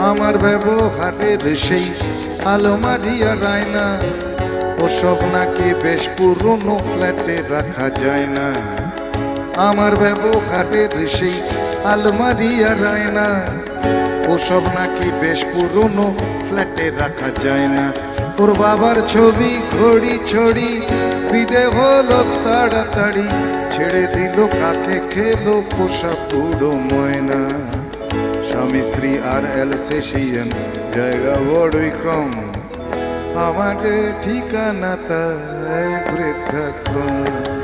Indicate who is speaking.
Speaker 1: আমার ব্যবহারের সেই আলমারি আর আয়না ওসব নাকি বেশ পুরনো ফ্ল্যাটে রাখা যায় না। আমার ব্যবহারের সেই আলমারি আর আয়না ওসব নাকি বেশ পুরনো ফ্ল্যাটে রাখা যায় না। ওর বাবার ছবি ঘড়ি ছড়ি বিদে হলো তাড়াতাড়ি, ছেড়ে দিল কাকে খেলো পোষা পুরো ময়না। স্বামী স্ত্রী আর এলসেশিয়ান জায়গা বড়ই কম, আমার ঠিকানা তাই বৃদ্ধাশ্রম।